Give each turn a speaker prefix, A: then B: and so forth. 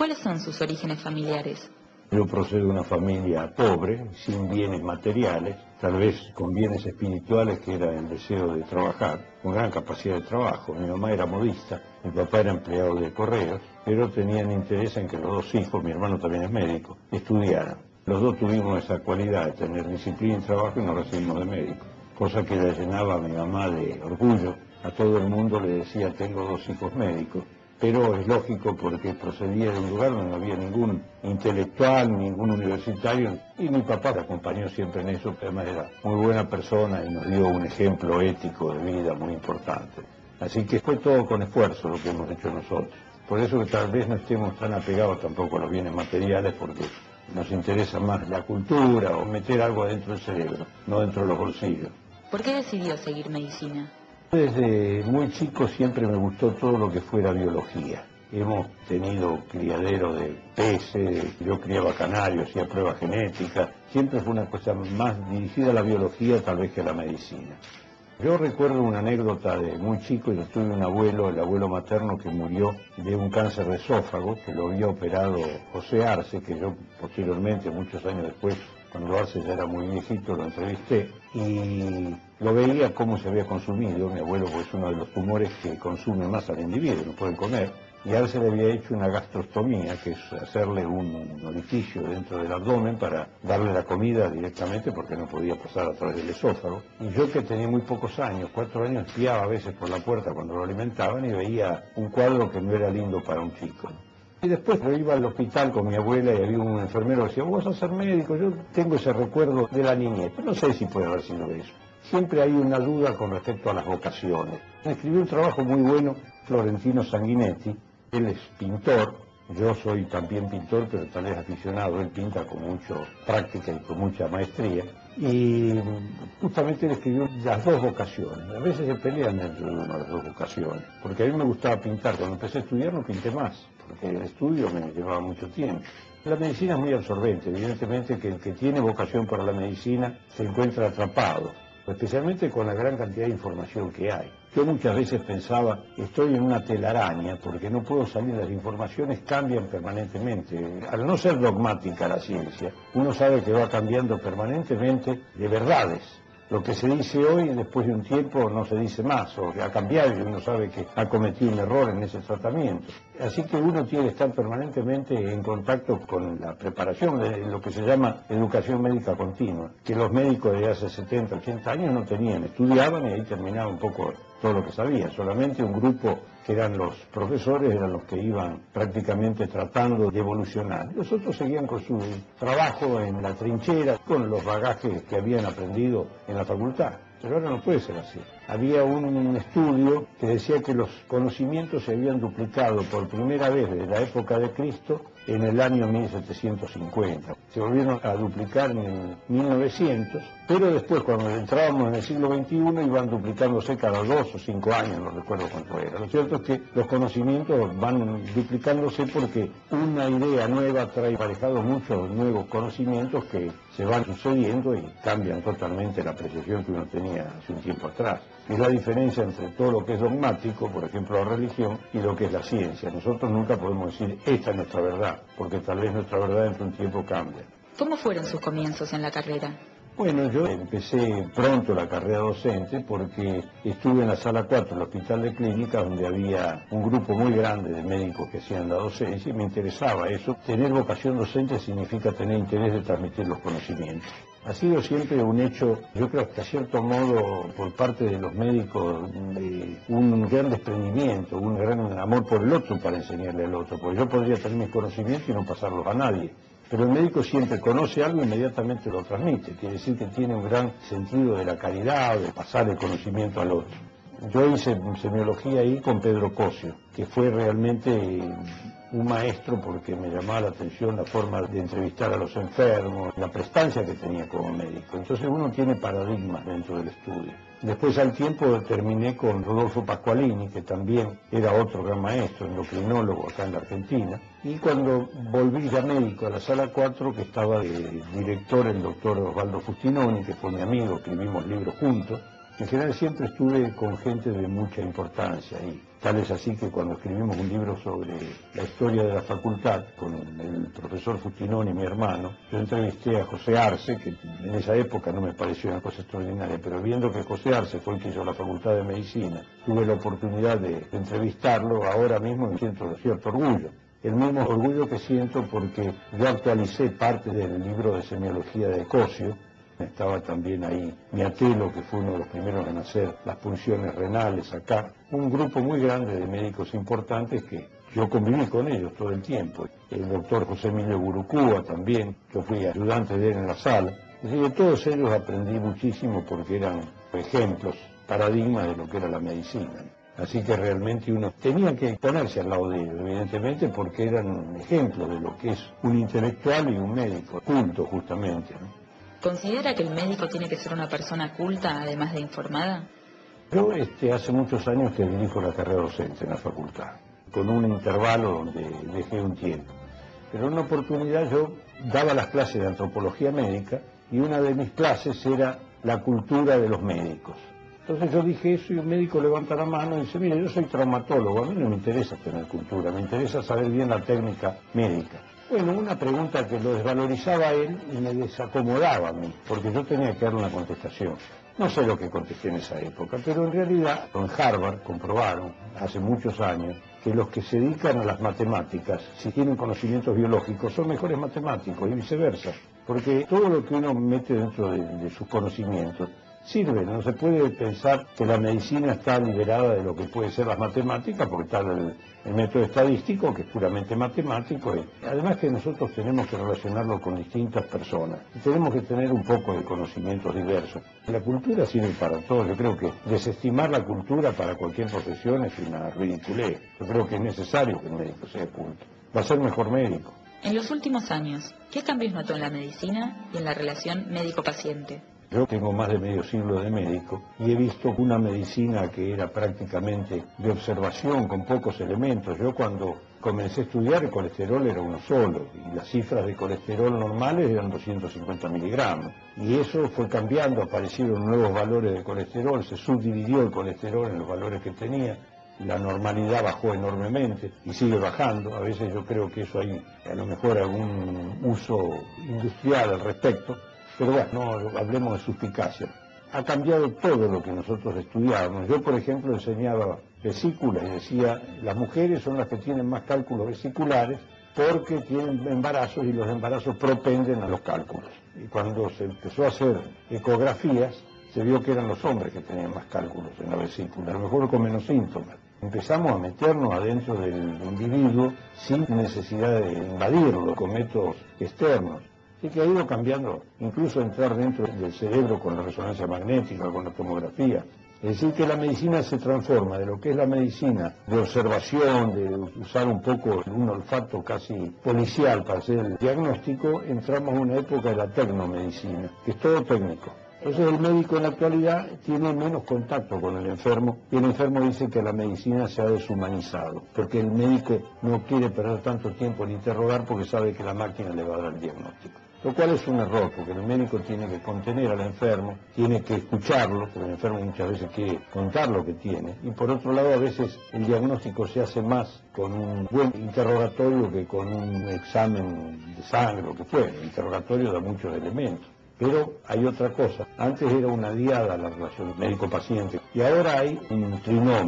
A: ¿Cuáles son sus orígenes familiares?
B: Yo procedo de una familia pobre, sin bienes materiales, tal vez con bienes espirituales, que era el deseo de trabajar, con gran capacidad de trabajo. Mi mamá era modista, mi papá era empleado de correos, pero tenían interés en que los dos hijos, mi hermano también es médico, estudiaran. Los dos tuvimos esa cualidad de tener disciplina y trabajo y nos recibimos de médico, cosa que le llenaba a mi mamá de orgullo. A todo el mundo le decía: tengo dos hijos médicos. Pero es lógico, porque procedía de un lugar donde no había ningún intelectual, ningún universitario, y mi papá me acompañó siempre en eso, que además era muy buena persona y nos dio un ejemplo ético de vida muy importante. Así que fue todo con esfuerzo lo que hemos hecho nosotros. Por eso que tal vez no estemos tan apegados tampoco a los bienes materiales, porque nos interesa más la cultura o meter algo adentro del cerebro, no dentro de los bolsillos.
A: ¿Por qué decidió seguir medicina?
B: Desde muy chico siempre me gustó todo lo que fuera biología. Hemos tenido criadero de peces, yo criaba canarios, hacía pruebas genéticas. Siempre fue una cosa más dirigida a la biología tal vez que a la medicina. Yo recuerdo una anécdota de muy chico. Yo tuve un abuelo, el abuelo materno, que murió de un cáncer de esófago, que lo había operado José Arce, que yo posteriormente, muchos años después, cuando Arce ya era muy viejito, lo entrevisté y lo veía cómo se había consumido. Mi abuelo, pues, es uno de los tumores que consume más al individuo, no pueden comer. Y a él se le había hecho una gastrostomía, que es hacerle un orificio dentro del abdomen para darle la comida directamente, porque no podía pasar a través del esófago. Y yo, que tenía muy pocos años, 4 años, espiaba a veces por la puerta cuando lo alimentaban y veía un cuadro que no era lindo para un chico. Y después yo iba al hospital con mi abuela y había un enfermero que decía: vos vas a ser médico. Yo tengo ese recuerdo de la niñez, pero no sé si puede haber sido eso. Siempre hay una duda con respecto a las vocaciones. Escribió un trabajo muy bueno Florentino Sanguinetti. Él es pintor, yo soy también pintor, pero tal vez aficionado. Él pinta con mucha práctica y con mucha maestría. Y justamente él escribió las dos vocaciones. A veces se pelean entre una de las dos vocaciones, porque a mí me gustaba pintar. Cuando empecé a estudiar no pinté más, porque el estudio me llevaba mucho tiempo. La medicina es muy absorbente. Evidentemente que el que tiene vocación para la medicina se encuentra atrapado, especialmente con la gran cantidad de información que hay. Yo muchas veces pensaba: estoy en una telaraña, porque no puedo salir, las informaciones cambian permanentemente. Al no ser dogmática la ciencia, uno sabe que va cambiando permanentemente de verdades. Lo que se dice hoy, después de un tiempo, no se dice más, o ha cambiado y uno sabe que ha cometido un error en ese tratamiento. Así que uno tiene que estar permanentemente en contacto con la preparación de lo que se llama educación médica continua, que los médicos de hace 70, 80 años no tenían. Estudiaban y ahí terminaba un poco todo lo que sabían. Solamente un grupo, que eran los profesores, eran los que iban prácticamente tratando de evolucionar. Los otros seguían con su trabajo en la trinchera, con los bagajes que habían aprendido en la facultad. Pero ahora no puede ser así. Había un estudio que decía que los conocimientos se habían duplicado por primera vez desde la época de Cristo en el año 1750. Se volvieron a duplicar en 1900, pero después, cuando entrábamos en el siglo XXI, iban duplicándose cada 2 o 5 años, no recuerdo cuánto era. Lo cierto es que los conocimientos van duplicándose porque una idea nueva trae aparejados muchos nuevos conocimientos que se van sucediendo y cambian totalmente la apreciación que uno tenía hace un tiempo atrás. Es la diferencia entre todo lo que es dogmático, por ejemplo la religión, y lo que es la ciencia. Nosotros nunca podemos decir: esta es nuestra verdad, porque tal vez nuestra verdad dentro de un tiempo cambie.
A: ¿Cómo fueron sus comienzos en la carrera?
B: Bueno, yo empecé pronto la carrera docente porque estuve en la sala 4 del Hospital de Clínicas, donde había un grupo muy grande de médicos que hacían la docencia y me interesaba eso. Tener vocación docente significa tener interés de transmitir los conocimientos. Ha sido siempre un hecho, yo creo que a cierto modo, por parte de los médicos, un gran desprendimiento, un gran amor por el otro para enseñarle al otro, porque yo podría tener mis conocimientos y no pasarlos a nadie. Pero el médico siempre conoce algo e inmediatamente lo transmite. Quiere decir que tiene un gran sentido de la caridad, de pasar el conocimiento al otro. Yo hice semiología ahí con Pedro Cosio, que fue realmente un maestro, porque me llamaba la atención la forma de entrevistar a los enfermos, la prestancia que tenía como médico. Entonces uno tiene paradigmas dentro del estudio. Después, al tiempo, terminé con Rodolfo Pasqualini, que también era otro gran maestro, endocrinólogo acá en la Argentina. Y cuando volví ya médico a la sala 4, que estaba de director el doctor Osvaldo Fustinoni, que fue mi amigo, escribimos libros juntos, En general siempre estuve con gente de mucha importancia y tal es así que cuando escribimos un libro sobre la historia de la facultad con el profesor Fustinoni, mi hermano, yo entrevisté a José Arce, que en esa época no me pareció una cosa extraordinaria, pero viendo que José Arce fue el que hizo la Facultad de Medicina, tuve la oportunidad de entrevistarlo, ahora mismo me siento cierto orgullo. El mismo orgullo que siento porque yo actualicé parte del libro de semiología de Cosio. Estaba también ahí Miatelo, que fue uno de los primeros en hacer las punciones renales acá. Un grupo muy grande de médicos importantes que yo conviví con ellos todo el tiempo. El doctor José Emilio Burucúa también, yo fui ayudante de él en la sala. Es decir, de todos ellos aprendí muchísimo porque eran ejemplos, paradigmas de lo que era la medicina. Así que realmente uno tenía que ponerse al lado de ellos, evidentemente, porque eran ejemplos de lo que es un intelectual y un médico, culto justamente, ¿no?
A: ¿Considera que el médico tiene que ser una persona culta, además de informada?
B: Yo hace muchos años que dirijo la carrera docente en la facultad, con un intervalo donde dejé un tiempo. Pero en una oportunidad yo daba las clases de antropología médica y una de mis clases era la cultura de los médicos. Entonces yo dije eso y un médico levanta la mano y dice, mire, yo soy traumatólogo, a mí no me interesa tener cultura, me interesa saber bien la técnica médica. Bueno, una pregunta que lo desvalorizaba a él y me desacomodaba a mí, porque yo tenía que darle una contestación. No sé lo que contesté en esa época, pero en realidad en Harvard comprobaron hace muchos años que los que se dedican a las matemáticas, si tienen conocimientos biológicos, son mejores matemáticos y viceversa, porque todo lo que uno mete dentro de sus conocimientos sirve. No se puede pensar que la medicina está liberada de lo que puede ser las matemáticas, porque está el método estadístico, que es puramente matemático, y además que nosotros tenemos que relacionarlo con distintas personas, y tenemos que tener un poco de conocimientos diversos. La cultura sirve para todo. Yo creo que desestimar la cultura para cualquier profesión es una ridiculez. Yo creo que es necesario que el médico sea culto. Va a ser mejor médico.
A: En los últimos años, ¿qué cambios notó en la medicina y en la relación médico-paciente?
B: Yo tengo más de medio siglo de médico y he visto una medicina que era prácticamente de observación, con pocos elementos. Yo cuando comencé a estudiar el colesterol era uno solo y las cifras de colesterol normales eran 250 miligramos. Y eso fue cambiando, aparecieron nuevos valores de colesterol, se subdividió el colesterol en los valores que tenía. La normalidad bajó enormemente y sigue bajando. A veces yo creo que eso hay a lo mejor algún uso industrial al respecto. Pero bueno, no hablemos de suspicacia. Ha cambiado todo lo que nosotros estudiábamos. Yo, por ejemplo, enseñaba vesículas y decía, las mujeres son las que tienen más cálculos vesiculares porque tienen embarazos y los embarazos propenden a los cálculos. Y cuando se empezó a hacer ecografías, se vio que eran los hombres que tenían más cálculos en la vesícula, a lo mejor con menos síntomas. Empezamos a meternos adentro del individuo sin necesidad de invadirlo con métodos externos. Así que ha ido cambiando, incluso entrar dentro del cerebro con la resonancia magnética, con la tomografía. Es decir, que la medicina se transforma de lo que es la medicina de observación, de usar un poco un olfato casi policial para hacer el diagnóstico, entramos a una época de la tecnomedicina, que es todo técnico. Entonces el médico en la actualidad tiene menos contacto con el enfermo y el enfermo dice que la medicina se ha deshumanizado, porque el médico no quiere perder tanto tiempo en interrogar porque sabe que la máquina le va a dar el diagnóstico. Lo cual es un error, porque el médico tiene que contener al enfermo, tiene que escucharlo, porque el enfermo muchas veces quiere contar lo que tiene, y por otro lado a veces el diagnóstico se hace más con un buen interrogatorio que con un examen de sangre, lo que fuera. El interrogatorio da muchos elementos. Pero hay otra cosa, antes era una diada la relación médico-paciente, y ahora hay un trinomio.